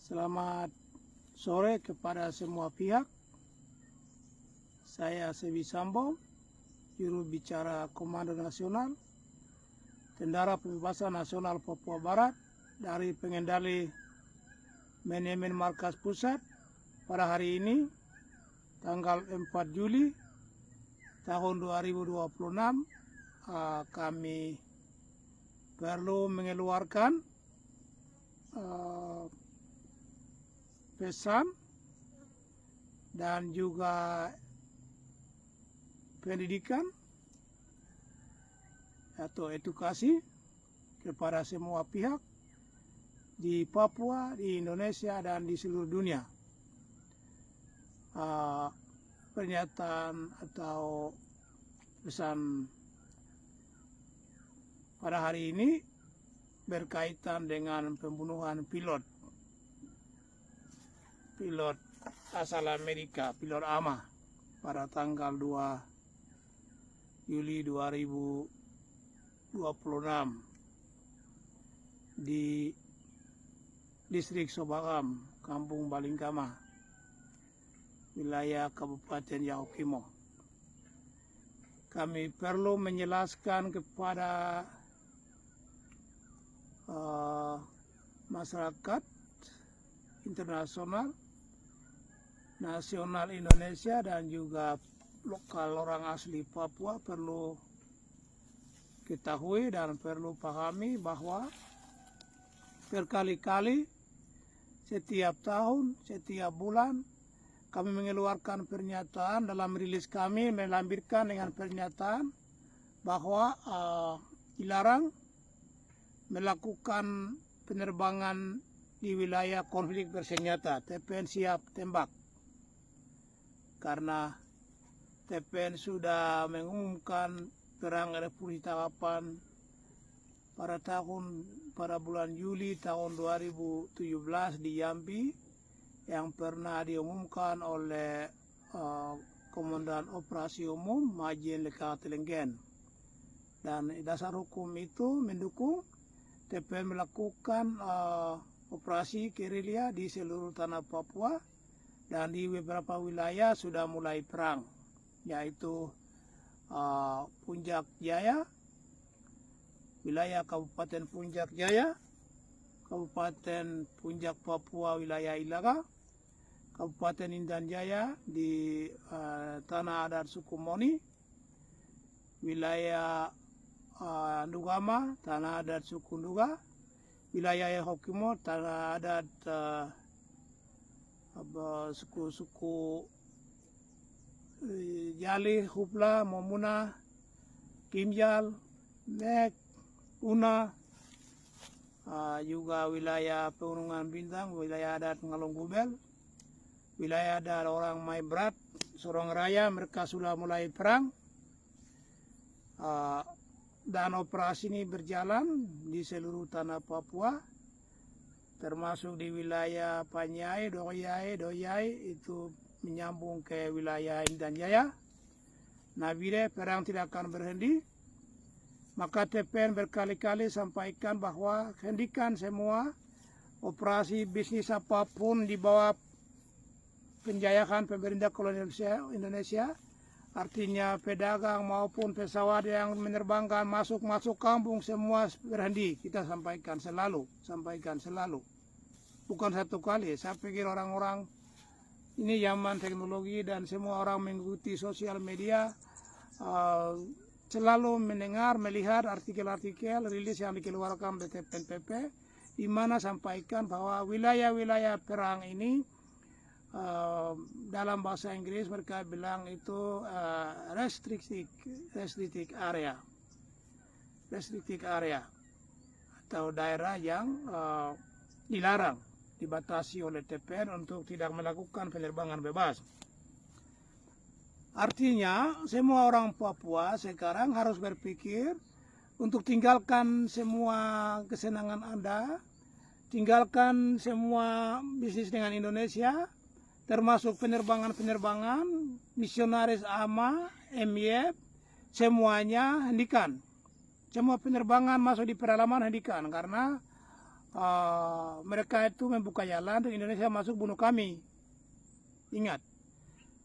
Selamat sore kepada semua pihak. Saya Sebi Sambo, juru bicara Komando Nasional Tentara Pembebasan Nasional Papua Barat dari pengendali Manajemen Markas Pusat. Pada hari ini, tanggal 4 Juli tahun 2026, kami perlu mengeluarkan pesan dan juga pendidikan atau edukasi kepada semua pihak di Papua, di Indonesia, dan di seluruh dunia. Pernyataan atau pesan pada hari ini berkaitan dengan pembunuhan pilot asal Amerika, pilot AMA, pada tanggal 2 Juli 2026 di distrik Sobagam, Kampung Balingkama, wilayah Kabupaten Yahukimo. Kami perlu menjelaskan kepada masyarakat internasional, nasional Indonesia, dan juga lokal orang asli Papua perlu ketahui dan perlu pahami bahwa berkali-kali setiap tahun, setiap bulan kami mengeluarkan pernyataan. Dalam rilis kami melampirkan dengan pernyataan bahwa dilarang melakukan penerbangan di wilayah konflik bersenjata. TPN siap tembak, karena TPN sudah mengumumkan perang Revolusi Tangkapan pada bulan Juli tahun 2017 di Jambi, yang pernah diumumkan oleh Komandan Operasi Umum Majen Leka Telenggen. Dan dasar hukum itu mendukung TPN melakukan operasi gerilya di seluruh tanah Papua, dan di beberapa wilayah sudah mulai perang, yaitu Puncak Jaya, wilayah Kabupaten Puncak Jaya, Kabupaten Puncak Papua wilayah Ilaga, Kabupaten Intan Jaya di tanah adat suku Moni, wilayah Ndugama, tanah adat suku Nduga, wilayah Yahukimo, tanah adat suku-suku Jali, Hupla, Momuna, Kimjal, Nek, Una, juga wilayah Pegunungan Bintang, wilayah adat Ngalong Gubel, wilayah adat orang Maibrat, Sorong Raya. Mereka sudah mulai perang, dan operasi ini berjalan di seluruh tanah Papua, termasuk di wilayah Panyai, Doyai itu menyambung ke wilayah Intan Jaya, Nabire. Perang tidak akan berhenti. Maka TPN berkali-kali sampaikan bahwa hentikan semua operasi bisnis apapun di bawah penjajahan pemerintah kolonial Indonesia, artinya pedagang maupun pesawat yang menerbangkan masuk kampung, semua berhenti. Kita sampaikan selalu. Bukan satu kali. Saya pikir orang-orang ini zaman teknologi dan semua orang mengikuti sosial media, selalu mendengar, melihat artikel-artikel rilis yang dikeluarkan oleh TPNPP, di mana sampaikan bahwa wilayah-wilayah perang ini, dalam bahasa Inggris mereka bilang itu restricted area, atau daerah yang dilarang, dibatasi oleh TPN untuk tidak melakukan penerbangan bebas. Artinya semua orang Papua sekarang harus berpikir untuk tinggalkan semua kesenangan Anda, tinggalkan semua bisnis dengan Indonesia, termasuk penerbangan misionaris AMA, MYF, semuanya hentikan. Semua penerbangan masuk di pedalaman hentikan, karena mereka itu membuka jalan untuk Indonesia masuk bunuh kami. Ingat,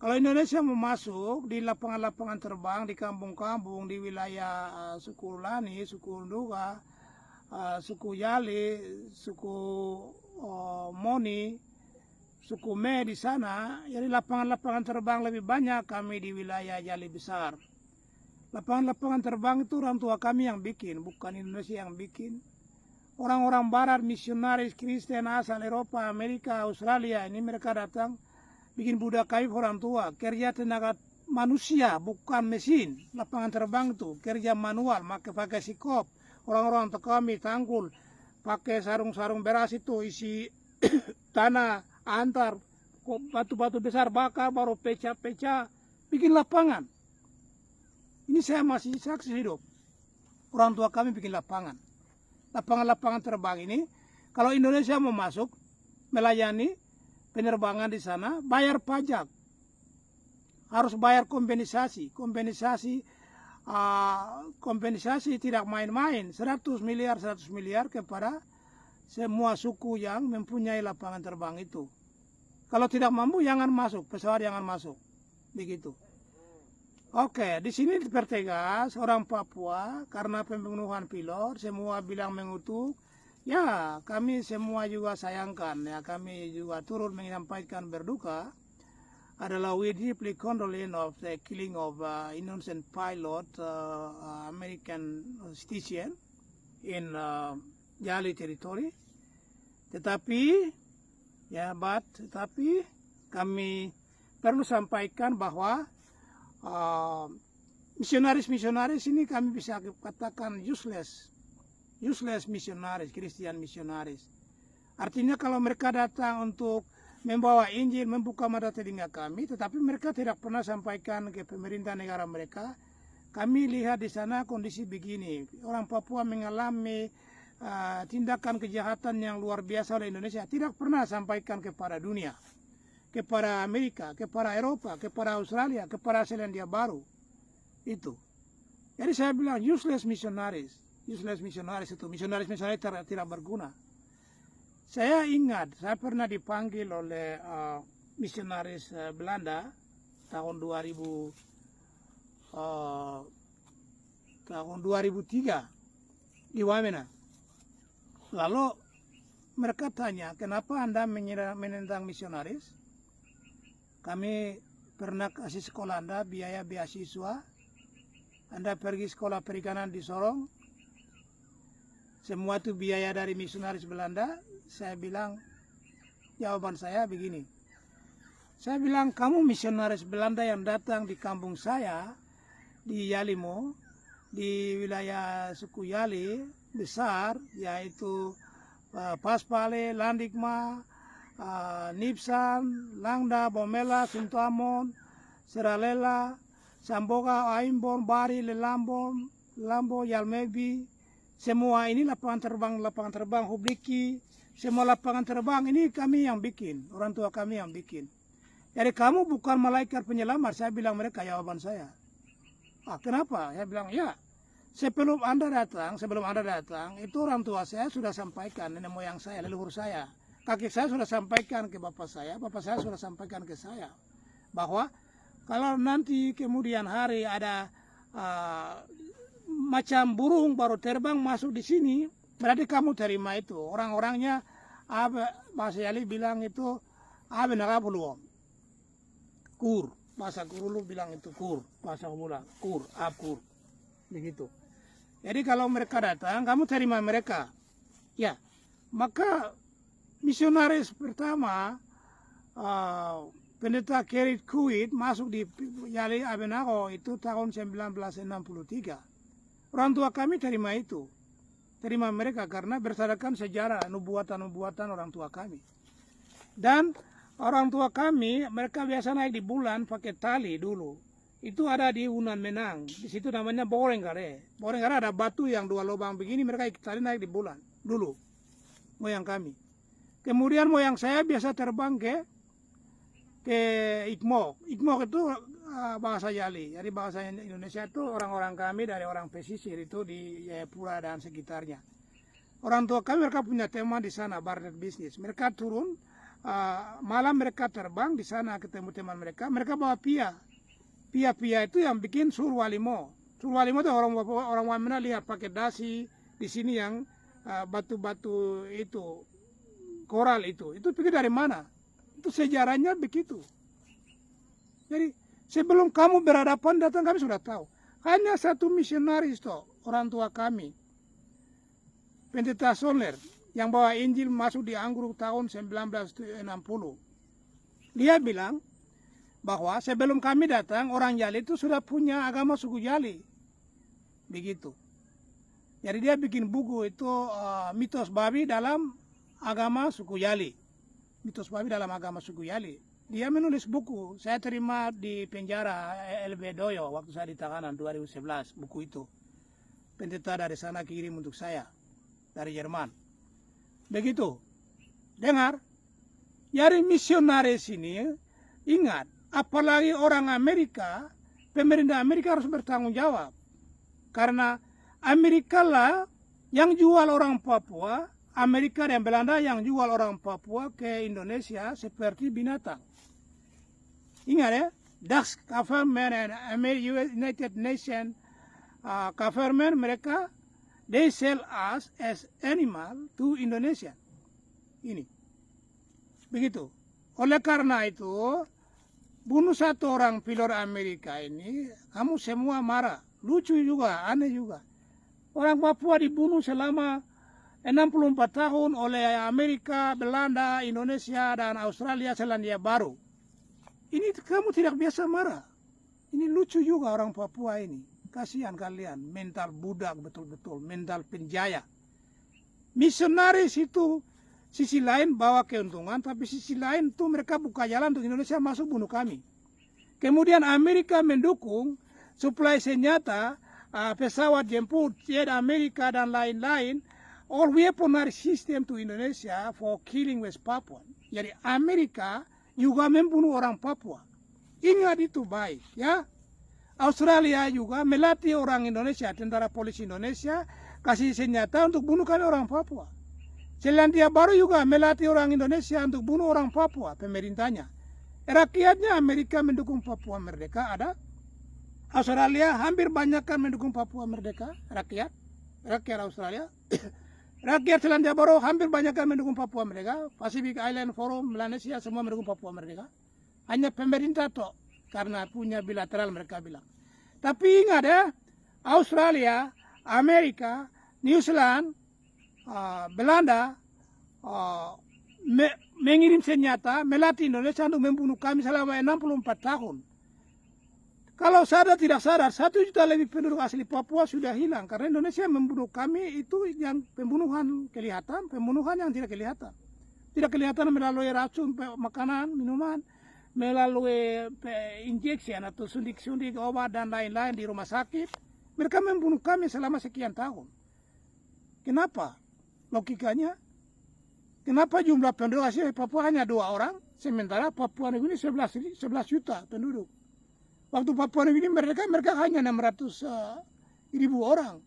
kalau Indonesia mau masuk di lapangan-lapangan terbang, di kampung-kampung, di wilayah suku Lani, suku Nduga, suku Yali, suku Moni, suku Me di sana, jadi lapangan-lapangan terbang lebih banyak kami di wilayah Yali besar. Lapangan-lapangan terbang itu orang tua kami yang bikin, bukan Indonesia yang bikin. Orang-orang barat, misionaris, Kristen asal Eropa, Amerika, Australia, ini mereka datang bikin budak kami orang tua, kerja tenaga manusia, bukan mesin. Lapangan terbang itu kerja manual, pakai sikop. Orang-orang kami tangkul, pakai sarung-sarung beras itu isi tanah, antar batu-batu besar bakar, baru pecah-pecah, bikin lapangan. Ini saya masih saksi hidup. Orang tua kami bikin lapangan. Lapangan-lapangan terbang ini, kalau Indonesia mau masuk, melayani penerbangan di sana, bayar pajak. Harus bayar kompensasi. Kompensasi tidak main-main. 100 miliar kepada semua suku yang mempunyai lapangan terbang itu. Kalau tidak mampu, jangan masuk. Pesawat jangan masuk. Begitu. Oke, di sini dipertegas orang Papua karena pembunuhan pilot, semua bilang mengutuk. Ya, kami semua juga sayangkan, ya kami juga turut menyampaikan berduka. Adalah we deeply condolence of the killing of innocent pilot, American citizen in Yali territory. Tetapi kami perlu sampaikan bahwa misionaris ini kami bisa katakan useless misionaris, Christian misionaris. Artinya kalau mereka datang untuk membawa Injil, membuka mata telinga kami, tetapi mereka tidak pernah sampaikan ke pemerintah negara mereka. Kami lihat di sana kondisi begini, orang Papua mengalami tindakan kejahatan yang luar biasa oleh Indonesia, tidak pernah sampaikan kepada dunia, kepada Amerika, kepada Eropa, kepada Australia, kepada Selandia Baru. Itu. Jadi saya bilang useless misionaris itu, misionaris tidak berguna. Saya ingat, saya pernah dipanggil oleh misionaris Belanda tahun 2003 di Wamena. Lalu mereka tanya, kenapa Anda menentang misionaris? Kami pernah kasih sekolah Anda biaya beasiswa. Anda pergi sekolah perikanan di Sorong. Semua itu biaya dari misionaris Belanda. Saya bilang, jawaban saya begini. Saya bilang, kamu misionaris Belanda yang datang di kampung saya, di Yalimo, di wilayah suku Yali besar, yaitu Paspale, Landikma, Nipsan, Langda, Bomela, Suntamon, Seralela, Samboga, Aimbon, Bari, Lelambon, Lambo, Yalmebi, semua ini lapangan terbang Hubliki, semua lapangan terbang ini kami yang bikin, orang tua kami yang bikin. Jadi kamu bukan malaikat penyelamat, saya bilang mereka, jawaban saya. Kenapa? Saya bilang, ya, sebelum Anda datang, itu orang tua saya sudah sampaikan, nenek moyang saya, leluhur saya. Kakek saya sudah sampaikan ke bapak saya sudah sampaikan ke saya. Bahwa kalau nanti kemudian hari ada macam burung baru terbang masuk di sini, berarti kamu terima itu. Orang-orangnya, bahasa Yali bilang itu, kur. Bahasa Kurulu bilang itu kur. Bahasa Mula, kur, kur. Begitu. Jadi kalau mereka datang, kamu terima mereka. Ya, maka misionaris pertama, pendeta Kerit Kuit masuk di Yali Abenago itu tahun 1963. Orang tua kami terima itu. Terima mereka karena berdasarkan sejarah nubuatan-nubuatan orang tua kami. Dan orang tua kami, mereka biasa naik di bulan pakai tali dulu. Itu ada di Unan Menang. Di situ namanya Borenggare. Borenggare ada batu yang 2 lubang begini, mereka tali naik di bulan dulu. Moyang kami. Kemudian moyang saya biasa terbang ke Ikmok. Ikmok itu bahasa Yali. Jadi bahasa Indonesia itu orang-orang kami dari orang pesisir itu di Jayapura dan sekitarnya. Orang tua kami mereka punya tema di sana, barter bisnis. Mereka turun, malam mereka terbang di sana ketemu teman mereka. Mereka bawa pia. Pia-pia itu yang bikin surwalimo. Surwalimo itu orang Wamena lihat pakai dasi di sini yang batu-batu itu, koral itu pikir dari mana? Itu sejarahnya begitu. Jadi sebelum kamu berhadapan datang kami sudah tahu. Hanya satu misionaris toh, orang tua kami, Pendeta Soler, yang bawa Injil masuk di Anggrek tahun 1960. Dia bilang bahwa sebelum kami datang, orang Yali itu sudah punya agama suku Yali. Begitu. Jadi dia bikin buku itu mitos babi dalam agama suku Yali. Mitos babi dalam agama suku Yali. Dia menulis buku. Saya terima di penjara LB Doyo waktu saya di tahanan 2011 buku itu. Pendeta dari sana kirim untuk saya dari Jerman. Begitu. Dengar. Jadi misionaris ini ingat, apalagi orang Amerika, pemerintah Amerika harus bertanggung jawab. Karena Amerika lah yang jual orang Papua, Amerika dan Belanda yang jual orang Papua ke Indonesia seperti binatang. Ingat ya, Dutch government and United Nations government mereka, they sell us as animal to Indonesia. Ini, begitu. Oleh karena itu, bunuh satu orang pilot Amerika ini, kamu semua marah. Lucu juga, aneh juga. Orang Papua dibunuh selama 64 tahun oleh Amerika, Belanda, Indonesia, dan Australia, Selandia Baru. Ini kamu tidak biasa marah. Ini lucu juga orang Papua ini. Kasihan kalian, mental budak betul-betul, mental penjaya. Misionaris itu sisi lain bawa keuntungan, tapi sisi lain tuh mereka buka jalan untuk Indonesia masuk bunuh kami. Kemudian Amerika mendukung suplai senjata, pesawat jemput, jet Amerika dan lain-lain, all weaponry system to Indonesia for killing West Papua. Jadi Amerika juga membunuh orang Papua. Ingat itu baik, ya. Australia juga melatih orang Indonesia, tentara polisi Indonesia, kasih senjata untuk bunuh kami orang Papua. Selandia Baru juga melatih orang Indonesia untuk bunuh orang Papua, pemerintahnya. Rakyatnya Amerika mendukung Papua merdeka, ada. Australia hampir banyak kan mendukung Papua merdeka, rakyat Australia. Rakyat Selandia Baru hampir banyak kan mendukung Papua merdeka. Pacific Island Forum, Melanesia semua mendukung Papua merdeka. Hanya pemerintah toh, karena punya bilateral mereka bilang. Tapi ingat ya, Australia, Amerika, New Zealand, Belanda mengirim senjata, melatih Indonesia untuk membunuh kami selama 64 tahun. Kalau sadar tidak sadar, 1 juta lebih penduduk asli Papua sudah hilang. Karena Indonesia membunuh kami itu yang pembunuhan kelihatan, pembunuhan yang tidak kelihatan. Tidak kelihatan melalui racun, makanan, minuman, melalui injeksi atau suntik-suntik obat dan lain-lain di rumah sakit. Mereka membunuh kami selama sekian tahun. Kenapa? Logikanya, kenapa jumlah penduduk asli Papua hanya 2 orang, sementara Papua New Guinea 11 juta penduduk. Waktu Papua New Guinea mereka hanya 600.000 orang.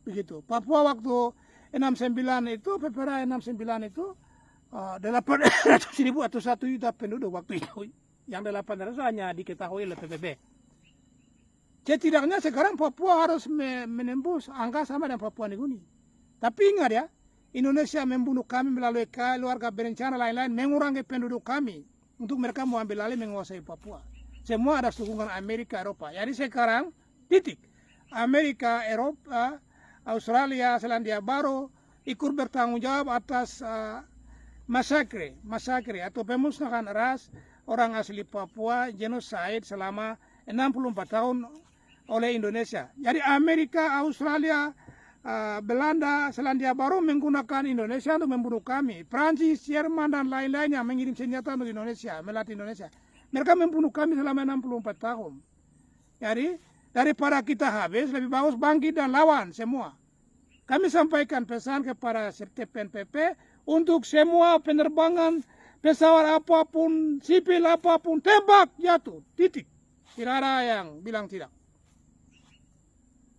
Begitu. Papua waktu 69 itu, PPRA 69 itu 800.000 atau 1 juta penduduk waktu itu. Yang 800 hanya diketahui oleh PBB. Setidaknya sekarang Papua harus menembus angka sama dengan Papua New Guinea. Tapi ingat ya, Indonesia membunuh kami melalui keluarga berencana lain-lain, mengurangi penduduk kami untuk mereka mau ambil alih menguasai Papua. Semua ada dukungan Amerika, Eropa. Jadi sekarang titik. Amerika, Eropa, Australia, Selandia Baru ikut bertanggung jawab atas masakre atau pemusnahan ras orang asli Papua, genocide selama 64 tahun oleh Indonesia. Jadi Amerika, Australia, Belanda, Selandia Baru menggunakan Indonesia untuk membunuh kami. Prancis, Jerman dan lain-lain yang mengirim senjata untuk Indonesia, melatih Indonesia. Mereka membunuh kami selama 64 tahun. Jadi daripada kita habis, lebih bagus bangkit dan lawan semua. Kami sampaikan pesan kepada TPNPP untuk semua penerbangan pesawat apapun, sipil apapun, tembak jatuh, titik. Tidak ada yang bilang tidak.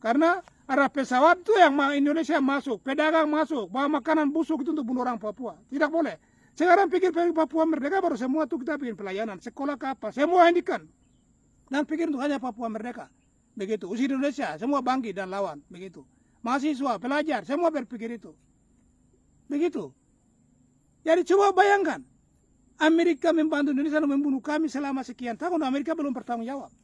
Karena Ada pesawat itu yang Indonesia masuk, pedagang masuk, bawa makanan busuk itu untuk bunuh orang Papua. Tidak boleh. Sekarang pikir Papua merdeka baru semua itu kita bikin pelayanan, sekolah ke apa, semua hentikan. Dan pikir untuk hanya Papua merdeka. Begitu. Usia Indonesia, semua bangkit dan lawan. Begitu. Mahasiswa, pelajar, semua berpikir itu. Begitu. Jadi coba bayangkan, Amerika membantu Indonesia membunuh kami selama sekian tahun, Amerika belum bertanggung jawab.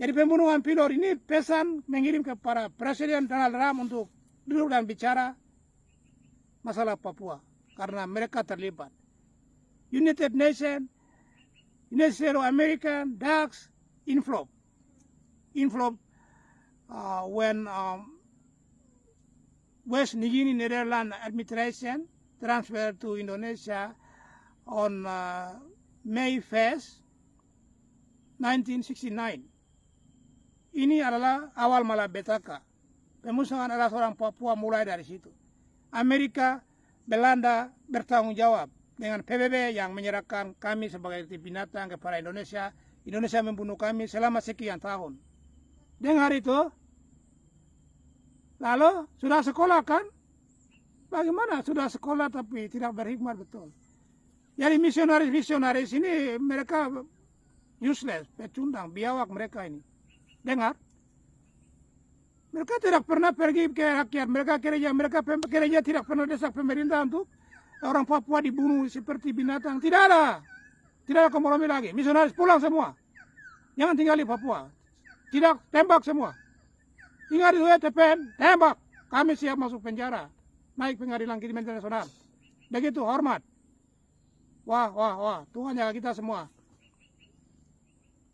Jadi pembunuhan pilot ini pesan mengirim kepada Presiden Donald Trump untuk duduk dan bicara masalah Papua. Karena mereka terlibat. United Nations, United States of America, DAX, inflow when West New Guinea Netherlands administration transferred to Indonesia on May 1st, 1969. Ini adalah awal malapetaka. Pemusnahan adalah seorang Papua mulai dari situ. Amerika, Belanda bertanggung jawab dengan PBB yang menyerahkan kami sebagai binatang kepada Indonesia. Indonesia membunuh kami selama sekian tahun. Dengar itu? Lalu sudah sekolah kan? Bagaimana sudah sekolah tapi tidak berhikmat betul? Jadi misionaris ini mereka useless, pecundang, biawak mereka ini. Dengar? Mereka tidak pernah pergi ke rakyat, mereka gereja tidak pernah desak pemerintah untuk orang Papua dibunuh seperti binatang. Tidak ada kompromi lagi. Misionaris pulang semua. Jangan tinggal di Papua. Tidak, tembak semua. Tinggal di TPN, tembak. Kami siap masuk penjara. Naik pengadilan kriminal internasional. Begitu, hormat. Wah, Tuhan jaga kita semua.